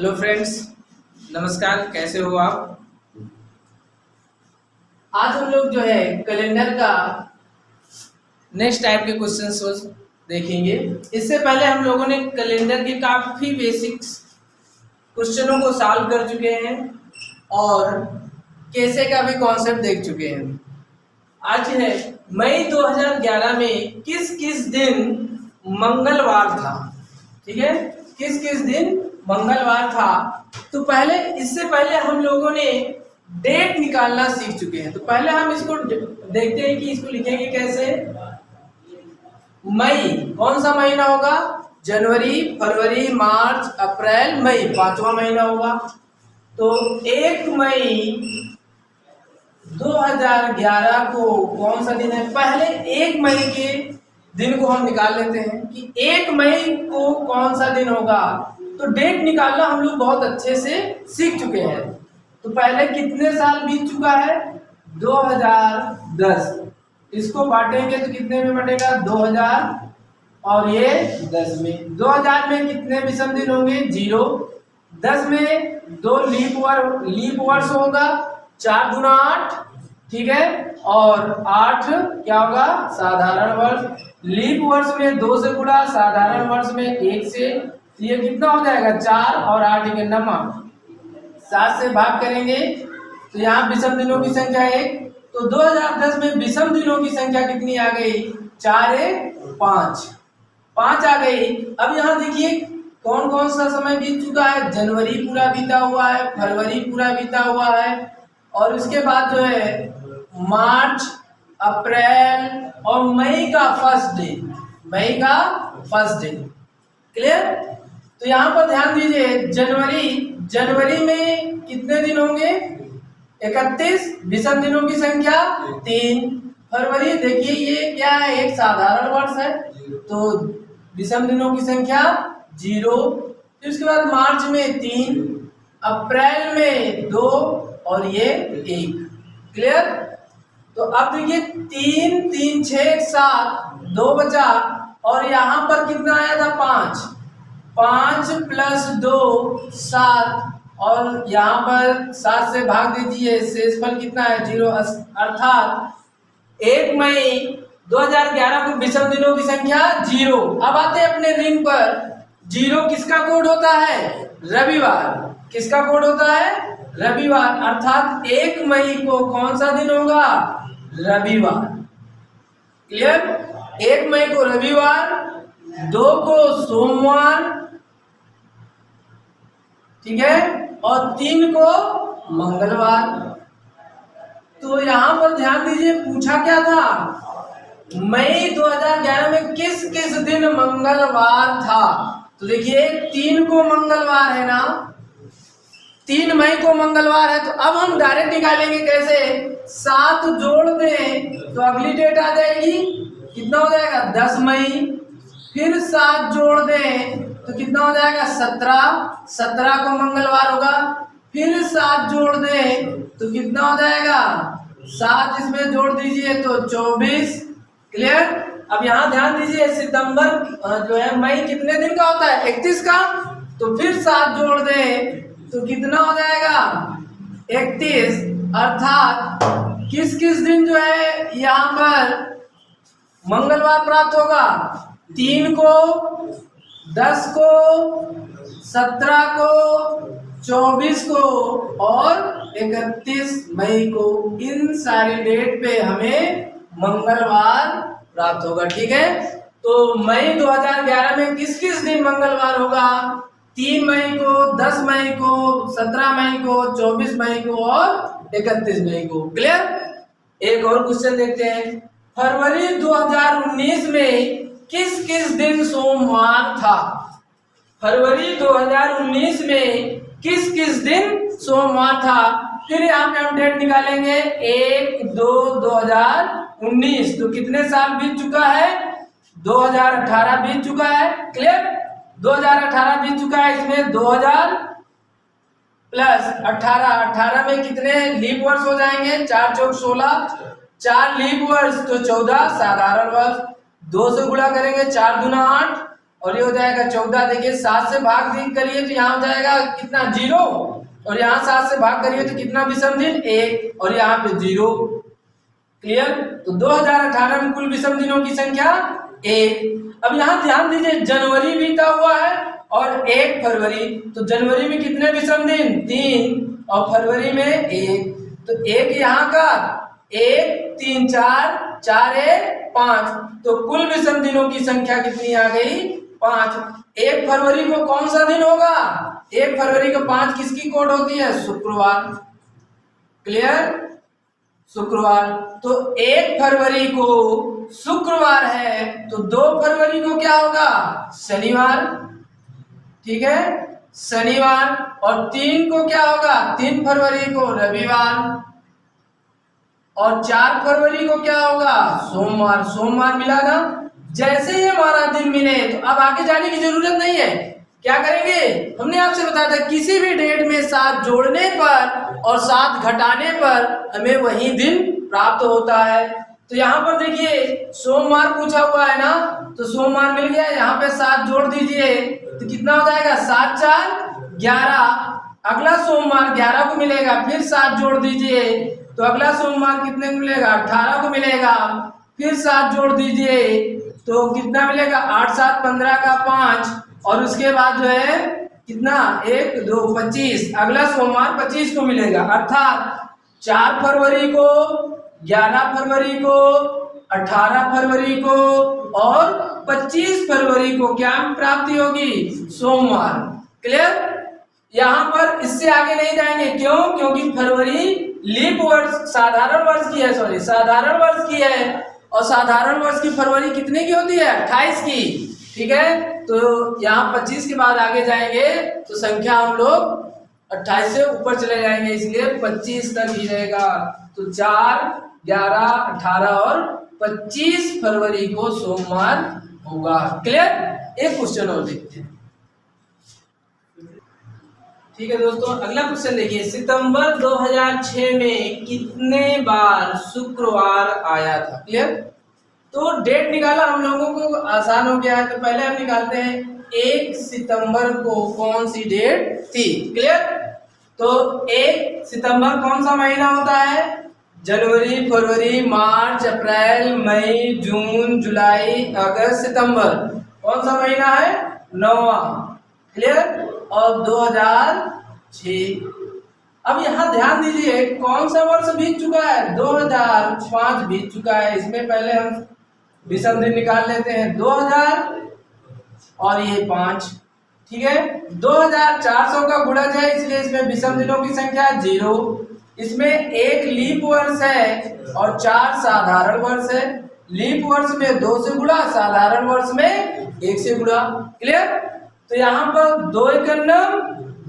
Hello friends, नमस्कार। कैसे हो आप? आज हम लोग जो है कैलेंडर का नेक्स्ट टाइप के क्वेश्चंस देखेंगे। इससे पहले हम लोगों ने कैलेंडर के काफी बेसिक्स क्वेश्चनों को सॉल्व कर चुके हैं और कैसे का भी कॉन्सेप्ट देख चुके हैं। आज है मई 2011 में किस किस दिन मंगलवार था। ठीक है, किस किस दिन मंगलवार था। तो पहले इससे पहले हम लोगों ने डेट निकालना सीख चुके हैं। तो पहले हम इसको देखते हैं कि इसको लिखेंगे कैसे। मई कौन सा महीना होगा? जनवरी, फरवरी, मार्च, अप्रैल, मई, पांचवा महीना होगा। तो 1 मई 2011 को कौन सा दिन है? पहले 1 मई के दिन को हम निकाल लेते हैं कि 1 मई को कौन सा दिन होगा। तो डेट निकालना हम लोग बहुत अच्छे से सीख चुके हैं। तो पहले कितने साल बीत चुका है? 2010। इसको बांटेंगे तो कितने में बटेगा? 2000 और ये 10 में। 2000 में कितने विषम दिन होंगे? 0। 10 में 2 लीप वर्ष होगा, 4 गुना 8। ठीक है, और 8 क्या होगा? साधारण वर्ष। लीप वर्ष में 2 से गुणा, साधारण वर्ष में 1 से। तो ये कितना हो जाएगा? 4 और 8 के नमक 7 से भाग करेंगे तो यहाँ विषम दिनों की संख्या 1। तो 2010 में विषम दिनों की संख्या कितनी आ गई? 4 1 5 5 आ गई। अब यहाँ देखिए कौन कौन सा समय बीत चुका है। जनवरी पूरा बीता हुआ है, फरवरी पूरा बीता हुआ है, और उसके बाद जो है मार्च, अप्रैल और मई का फर्स्ट डे। मई का फर्स्ट डे क्लियर। तो यहाँ पर ध्यान दीजिए, जनवरी में कितने दिन होंगे? 31। विषम दिनों की संख्या 3। फरवरी देखिए ये क्या है? एक साधारण वर्ष है, तो विषम दिनों की संख्या 0। फिर उसके बाद मार्च में 3, अप्रैल में 2 और ये 1। क्लियर। तो अब देखिए 3 3 6 7 2 बचा, और यहाँ पर कितना आया था? 5 5 प्लस 2 7, और यहाँ पर 7 से भाग दीजिए, शेषफल कितना है? 0। अर्थात 1 मई 2011 को विषम दिनों की संख्या 0। अब आते हैं अपने दिन पर। 0 किसका कोड होता है? रविवार। किसका कोड होता है? रविवार। अर्थात 1 मई को कौन सा दिन होगा? रविवार। क्लियर। 1 मई को रविवार, 2 को सोमवार, ठीक है, और 3 को मंगलवार। तो यहां पर ध्यान दीजिए, पूछा क्या था? मई 2011 में किस किस दिन मंगलवार था। तो देखिए 3 को मंगलवार है ना, 3 मई को मंगलवार है। तो अब हम डायरेक्ट निकालेंगे कैसे? 7 जोड़ दें तो अगली डेट आ जाएगी। कितना हो जाएगा? 10 मई। फिर 7 जोड़ दें तो कितना हो जाएगा? 17। 17 को मंगलवार होगा। फिर 7 जोड़ दें तो कितना हो जाएगा? 7 इसमें जोड़ दीजिए तो 24। क्लियर। अब यहाँ ध्यान दीजिए, सितंबर जो है मई कितने दिन का होता है? 31 का। तो फिर 7 जोड़ दें तो कितना हो जाएगा? 31। अर्थात किस किस दिन जो है यहाँ पर मंगलवार प्राप्त होगा? 3 को, 10 को, 17 को, 24 को और 31 मई को। इन सारी डेट पे हमें मंगलवार प्राप्त होगा। ठीक है। तो मई 2011 में किस किस दिन मंगलवार होगा? 3 मई को, 10 मई को, 17 मई को, 24 मई को और 31 मई को। क्लियर। एक और क्वेश्चन देखते हैं। फरवरी 2019 में किस किस दिन सोमवार था? फरवरी 2019 में किस किस दिन सोमवार था? फिर यहाँ पे हम डेट निकालेंगे 1/2/2019। तो कितने साल बीत चुका है? 2018 बीत चुका है। क्लियर। 2018 बीत चुका है। इसमें 2000 प्लस 18 में कितने लीप वर्ष हो जाएंगे? 4 चौक 16, 4 लीप वर्ष तो 14 साधारण वर्ष। 2 से गुणा करेंगे, 4 दूना 8 और ये हो जाएगा 14। देखिए 7 से भाग करिए तो यहाँ हो जाएगा कितना 0, और यहाँ 7 से भाग करिए तो कितना विषम दिन 1, और यहाँ पे 0। क्लियर। तो 2018 में कुल विषम दिनों की संख्या 1। अब यहाँ ध्यान दीजिए जनवरी बीता हुआ है और 1 फरवरी, तो जनवरी में कितने विषम दिन 3 और फरवरी में 1, तो 1 यहाँ का 1 3 4 4 1 5, तो कुल विषम दिनों की संख्या कितनी आ गई 5। 1 फरवरी को कौन सा दिन होगा, 1 फरवरी को 5 किसकी कोड होती है, शुक्रवार। क्लियर, शुक्रवार। तो 1 फरवरी को शुक्रवार है, तो 2 फरवरी को क्या होगा, शनिवार। ठीक है, शनिवार। और 3 को क्या होगा, 3 फरवरी को रविवार। और 4 फरवरी को क्या होगा, सोमवार। सोमवार मिला ना। जैसे ही हमारा दिन मिले तो अब आगे जाने की जरूरत नहीं है, क्या करेंगे, हमने आपसे बताया था किसी भी डेट में 7 जोड़ने पर और 7 घटाने पर हमें वही दिन प्राप्त होता है। तो यहाँ पर देखिए सोमवार पूछा हुआ है ना, तो सोमवार मिल गया, यहाँ पे 7 जोड़ दीजिए तो कितना हो जाएगा 7 4 11। अगला सोमवार 11 को मिलेगा, फिर 7 जोड़ दीजिए तो अगला सोमवार कितने को मिलेगा, 18 को मिलेगा, फिर 7 जोड़ दीजिए तो कितना मिलेगा, 8 7 15 का 5, और उसके बाद जो है कितना 1 2 25, अगला सोमवार 25 को मिलेगा। अर्थात 4 फरवरी को, 11 फरवरी को, 18 फरवरी को और 25 फरवरी को क्या प्राप्ति होगी, सोमवार। क्लियर। यहाँ पर इससे आगे नहीं जाएंगे, क्यों, क्योंकि फरवरी लीप वर्ष, साधारण वर्ष की है, सॉरी साधारण वर्ष की है, और साधारण वर्ष की फरवरी कितने की होती है, 28 की। ठीक है, तो यहाँ 25 के बाद आगे जाएंगे तो संख्या हम लोग 28 से ऊपर चले जाएंगे, इसलिए 25 तक ही रहेगा। तो 4 11 18 और 25 फरवरी को सोमवार होगा। क्लियर। एक क्वेश्चन और देखते हैं। ठीक है दोस्तों, अगला क्वेश्चन देखिए, सितंबर 2006 में कितने बार शुक्रवार आया था। क्लियर। तो डेट निकाला हम लोगों को आसान हो गया है, तो पहले हम निकालते हैं 1 सितंबर को कौन सी डेट थी। क्लियर। तो 1 सितंबर कौन सा महीना होता है, जनवरी फरवरी मार्च अप्रैल मई जून जुलाई अगस्त सितंबर, कौन सा महीना है, 9वां। क्लियर। और 2006। अब यहाँ ध्यान दीजिए कौन सा वर्ष बीत चुका है, 2005 बीत चुका है। इसमें पहले हम विषम दिन निकाल लेते हैं, 2000 और ये 5। ठीक है, 2400 का गुणज है, इसलिए इसमें विषम दिनों की संख्या 0। इसमें 1 लीप वर्ष है और 4 साधारण वर्ष है। लीप वर्ष में 2 से गुणा, साधारण वर्ष में 1 से गुणा। क्लियर। तो यहाँ पर 2 एकम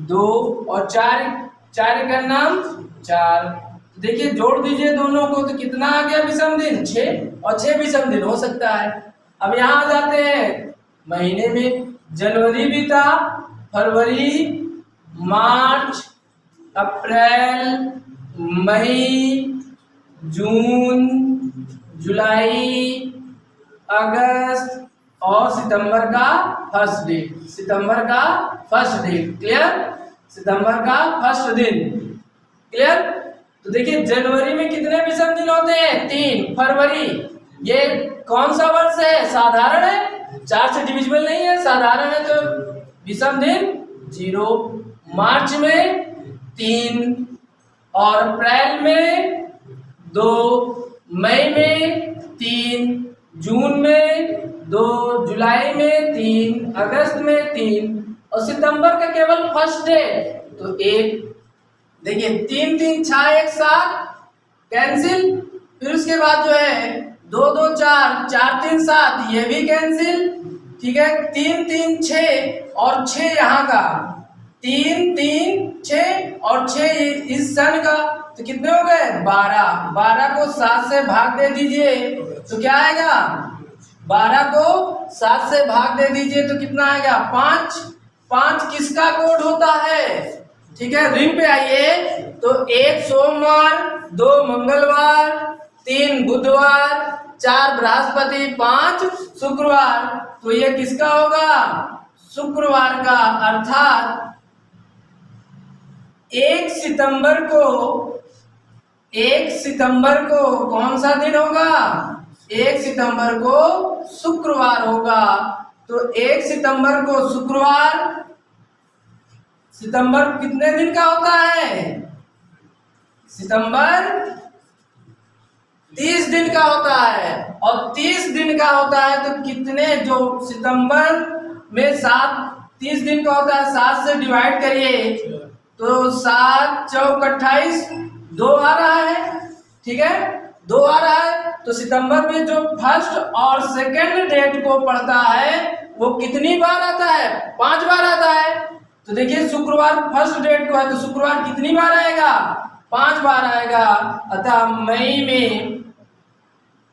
2 और 4 एकम 4। देखिए जोड़ दीजिए दोनों को तो कितना आ गया विषम दिन, 6, और 6 विषम दिन हो सकता है। अब यहाँ आ जाते हैं महीने में, जनवरी बीता, फरवरी मार्च अप्रैल मई जून जुलाई अगस्त और सितंबर का फर्स्ट डे, सितंबर का फर्स्ट डे। क्लियर। सितंबर का फर्स्ट दिन। क्लियर। तो देखिए जनवरी में कितने विषम दिन होते हैं, 3। फरवरी ये कौन सा वर्ष है, साधारण है, 4 से डिविजिबल नहीं है, साधारण है, तो विषम दिन 0। मार्च में 3 और अप्रैल में 2, मई में 3, जून में 2, जुलाई में 3, अगस्त में 3 और सितंबर का केवल फर्स्ट डे तो 1। देखिए 3 3 6 1 7 कैंसिल, फिर उसके बाद जो है 2 2 4 4 3 7 ये भी कैंसिल। ठीक है, 3 3 6 और 6 यहाँ का, 3 3 6 और 6 इस सन का, तो कितने हो गए 12। 12 को 7 से भाग दे दीजिए तो क्या आएगा, 12 को 7 से भाग दे दीजिए तो कितना आएगा 5। 5 किसका कोड होता है, ठीक है, रिंग पे आइए। तो 1 सोमवार, 2 मंगलवार, 3 बुधवार, 4 बृहस्पति, 5 शुक्रवार। तो ये किसका होगा? शुक्रवार का। अर्थात 1 सितंबर को कौन सा दिन होगा? 1 सितंबर को शुक्रवार होगा। तो 1 सितंबर को शुक्रवार, सितंबर कितने दिन का होता है? सितंबर 30 दिन का होता है। और 30 दिन का होता है तो कितने, जो सितंबर में 30 दिन का होता है, 7 से डिवाइड करिए तो 7 चौक 28, 2 आ रहा है। ठीक है, 2 आ रहा है। तो सितंबर में जो फर्स्ट और सेकंड डेट को पड़ता है वो कितनी बार आता है? 5 बार आता है। तो देखिए शुक्रवार फर्स्ट डेट को है तो शुक्रवार कितनी बार आएगा? 5 बार आएगा। अतः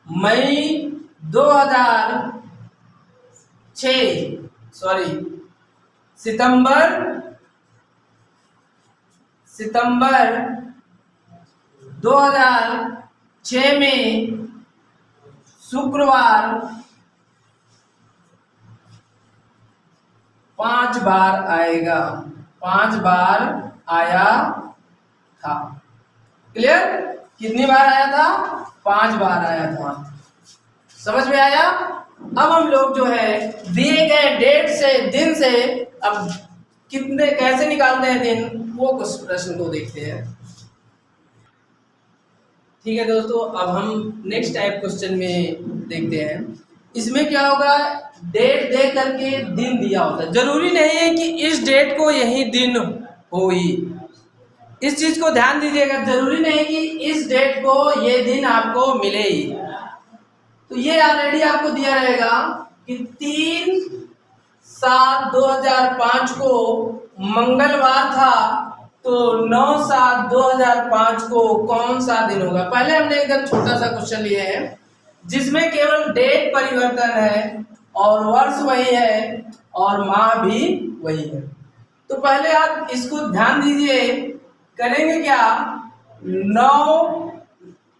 मई 2006 सितंबर 2006 में शुक्रवार 5 बार आएगा। 5 बार आया था। क्लियर? कितनी बार आया था? 5 बार आया था। समझ में आया? अब हम लोग जो है दिए गए डेट से, दिन से अब कितने कैसे निकालते हैं दिन, वो कुछ प्रश्न को देखते हैं। ठीक है दोस्तों, अब हम नेक्स्ट टाइप क्वेश्चन में देखते हैं। इसमें क्या होगा? डेट दे करके दिन दिया होता है। जरूरी नहीं है कि इस डेट को यही दिन हो ही, इस चीज को ध्यान दीजिएगा। जरूरी नहीं कि इस डेट को ये दिन आपको मिले ही। तो ये ऑलरेडी आपको दिया रहेगा कि 3/7/2005 को मंगलवार था, तो 9/7/2005 को कौन सा दिन होगा? पहले हमने एकदम छोटा सा क्वेश्चन लिए हैं जिसमें केवल डेट परिवर्तन है और वर्ष वही है और माह भी वही है। तो पहले आप इसको ध्यान दीजिए। करेंगे क्या? 9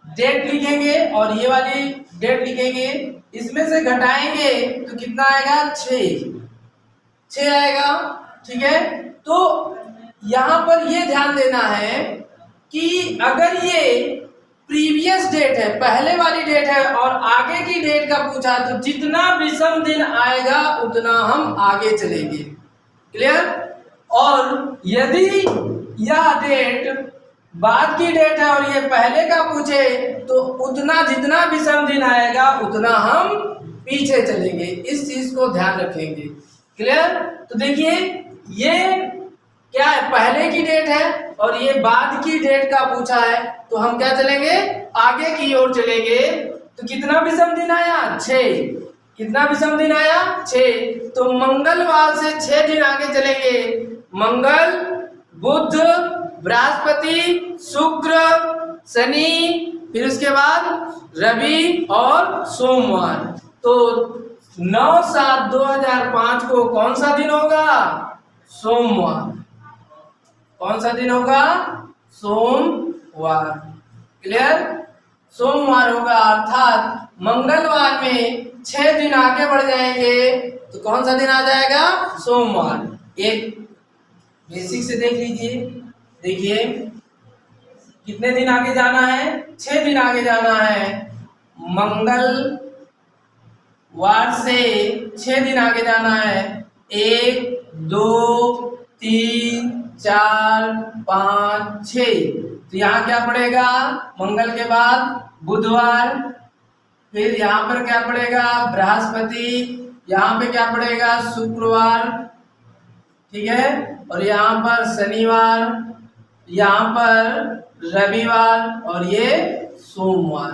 डेट लिखेंगे और ये वाली डेट लिखेंगे, इसमें से घटाएंगे तो कितना आएगा? 6 आएगा। ठीक है, तो यहां पर ये ध्यान देना है कि अगर ये प्रीवियस डेट है, पहले वाली डेट है और आगे की डेट का पूछा तो जितना विषम दिन आएगा उतना हम आगे चलेंगे। क्लियर? और यदि यह डेट बाद की डेट है और ये पहले का पूछे तो उतना जितना विषम दिन आएगा उतना हम पीछे चलेंगे। इस चीज को ध्यान रखेंगे। क्लियर? तो देखिए ये क्या है? पहले की डेट है और ये बाद की डेट का पूछा है तो हम क्या चलेंगे? आगे की ओर चलेंगे। तो कितना विषम दिन आया? 6। कितना विषम दिन आया? 6। तो मंगलवार से 6 दिन आगे चलेंगे। मंगल, बुध, बृहस्पति, शुक्र, शनि, फिर उसके बाद रवि और सोमवार। तो 9/7/2005 को कौन सा दिन होगा? सोमवार। कौन सा दिन होगा? सोमवार। क्लियर? सोमवार होगा। अर्थात मंगलवार में 6 दिन आगे बढ़ जाएंगे तो कौन सा दिन आ जाएगा? सोमवार। एक बेसिक से देख लीजिए। देखिए कितने दिन आगे जाना है? 6 दिन आगे जाना है। मंगलवार से 6 दिन आगे जाना है। 1 2 3 4 5 6। तो यहाँ क्या पड़ेगा? मंगल के बाद बुधवार, फिर यहाँ पर क्या पड़ेगा? बृहस्पति, यहाँ पे क्या पड़ेगा? शुक्रवार। ठीक है, और यहाँ पर शनिवार, यहाँ पर रविवार और ये सोमवार।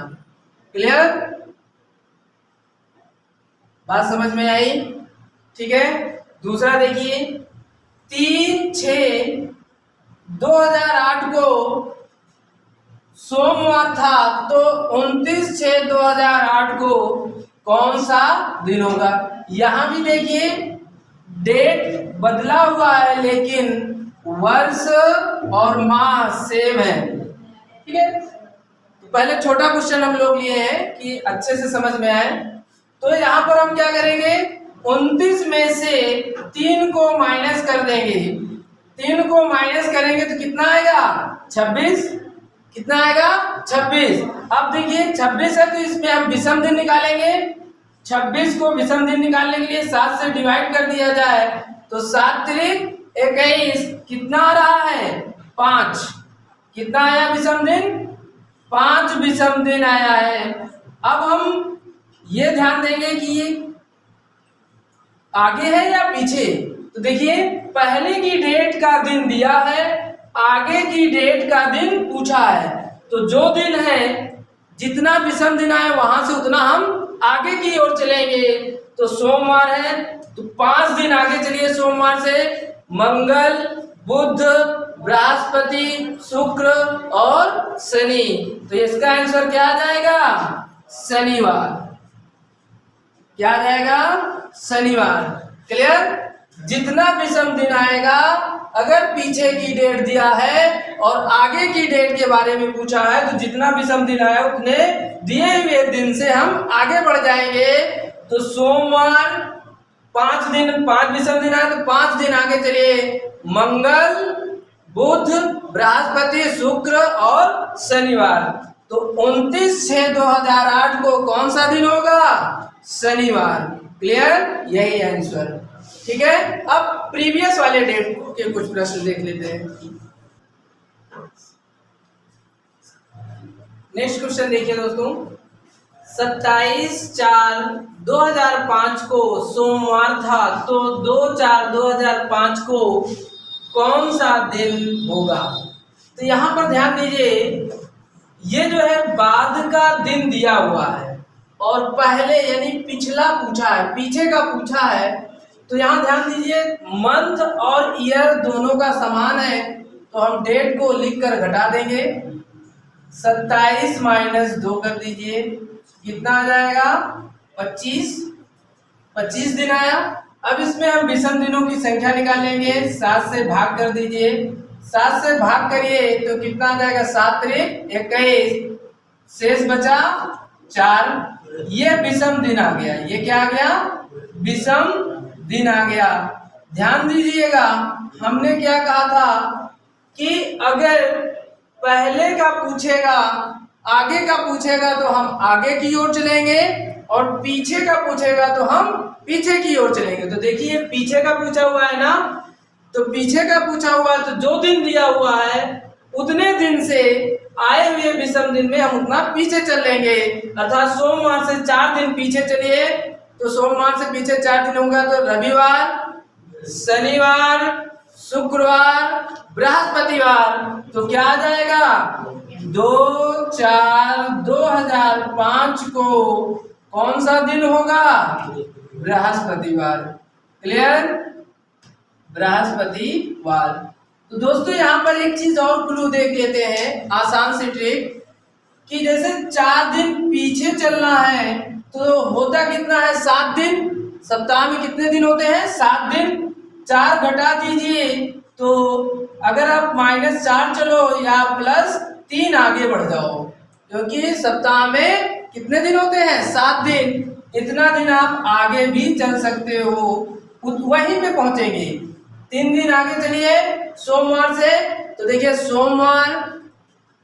क्लियर? बात समझ में आई? ठीक है, दूसरा देखिए 3/6/2008 को सोमवार था तो 29/6/2008 को कौन सा दिन होगा? यहां भी देखिए डेट बदला हुआ है लेकिन वर्ष और माह सेम है। ठीक है, तो पहले छोटा क्वेश्चन हम लोग लिए हैं कि अच्छे से समझ में आए। तो यहाँ पर हम क्या करेंगे, 29 में से 3 को माइनस कर देंगे। 3 को माइनस करेंगे तो कितना आएगा, 26। कितना आएगा, 26। अब देखिए 26 है तो इसमें हम विषम दिन निकालेंगे। 26 को विषम दिन निकालने के लिए 7 से डिवाइड कर दिया जाए तो 7 त्रिक 21, कितना आ रहा है, 5। कितना आया विषम दिन, 5 विषम दिन आया है। अब हम ये ध्यान देंगे कि ये आगे है या पीछे। तो देखिए पहले की डेट का दिन दिया है, आगे की डेट का दिन पूछा है। तो जो दिन है जितना विषम दिन आए वहां से उतना हम आगे की ओर चलेंगे। तो सोमवार है तो 5 दिन आगे चलिए, सोमवार से मंगल, बुध, बृहस्पति, शुक्र और शनि। तो इसका आंसर क्या आ जाएगा, शनिवार। क्या आ जाएगा, शनिवार। क्लियर। जितना विषम दिन आएगा, अगर पीछे की डेट दिया है और आगे की डेट के बारे में पूछा है तो जितना विषम दिन आया उतने दिए हुए दिन से हम आगे बढ़ जाएंगे। तो सोमवार 5 दिन, 5 विषम दिन आए तो 5 दिन आगे चलिए, मंगल, बुध, बृहस्पति, शुक्र और शनिवार। तो 29/6/2008 को कौन सा दिन होगा, शनिवार। क्लियर, यही आंसर। ठीक है। अब प्रीवियस वाले डेट के कुछ प्रश्न देख लेते हैं। नेक्स्ट क्वेश्चन देखिए दोस्तों, 27/4/2005 को सोमवार था, तो 2/4/2005 को कौन सा दिन होगा। तो यहां पर ध्यान दीजिए, ये जो है बाद का दिन दिया हुआ है और पहले यानी पिछला पूछा है, पीछे का पूछा है। तो यहाँ ध्यान दीजिए मंथ और ईयर दोनों का समान है तो हम डेट को लिखकर घटा देंगे। 27 - 2 कर दीजिए, कितना आ जाएगा, 25। 25 दिन आया। अब इसमें हम विषम दिनों की संख्या निकालेंगे। 7 से भाग कर दीजिए, 7 से भाग करिए तो कितना आ जाएगा, 7 त्रिक 21, शेष बचा 4। ये विषम दिन आ गया। ये क्या आ गया, विषम दिन आ गया। ध्यान दीजिएगा, हमने क्या कहा था कि अगर पहले का पूछेगा, आगे का पूछेगा तो हम आगे की ओर चलेंगे और पीछे का पूछेगा तो हम पीछे की ओर चलेंगे। तो देखिए पीछे का पूछा हुआ है ना, तो पीछे का पूछा हुआ है तो जो दिन दिया हुआ है उतने दिन से आए हुए विषम दिन में हम उतना पीछे चल लेंगे। अर्थात सोमवार से 4 दिन पीछे चलिए, तो सोमवार से पीछे 4 दिन होगा तो रविवार, शनिवार, शुक्रवार, बृहस्पतिवार। तो क्या आ जाएगा, 2/4/2005 को कौन सा दिन होगा, बृहस्पतिवार। क्लियर, बृहस्पतिवार। तो दोस्तों यहाँ पर एक चीज और क्लू देख लेते हैं, आसान सी ट्रिक, कि जैसे 4 दिन पीछे चलना है तो होता कितना है, 7 दिन। सप्ताह में कितने दिन होते हैं, 7 दिन। 4 घटा दीजिए तो अगर आप -4 चलो या +3 आगे बढ़ जाओ, क्योंकि सप्ताह में कितने दिन होते हैं, 7 दिन। इतना दिन आप आगे भी चल सकते हो, वहीं पे पहुंचेंगे। 3 दिन आगे चलिए सोमवार से, तो देखिए सोमवार,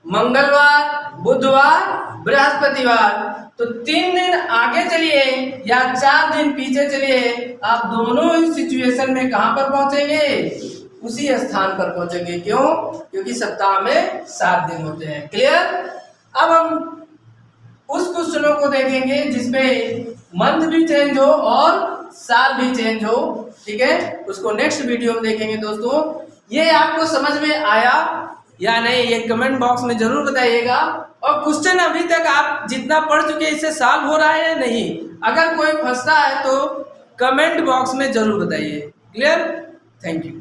मंगलवार, बुधवार, बृहस्पतिवार। तो 3 दिन आगे चलिए या 4 दिन पीछे चलिए, आप दोनों ही सिचुएशन में कहां पर पहुंचेंगे, उसी स्थान पर पहुंचेंगे। क्यों, क्योंकि सप्ताह में 7 दिन होते हैं। क्लियर। अब हम उस क्वेश्चनों को देखेंगे जिसमें मंथ भी चेंज हो और साल भी चेंज हो। ठीक है, उसको नेक्स्ट वीडियो में देखेंगे। दोस्तों ये आपको समझ में आया या नहीं, ये कमेंट बॉक्स में जरूर बताइएगा। और क्वेश्चन अभी तक आप जितना पढ़ चुके इससे सॉल्व हो रहा है या नहीं, अगर कोई फंसता है तो कमेंट बॉक्स में जरूर बताइए। Clear, thank you.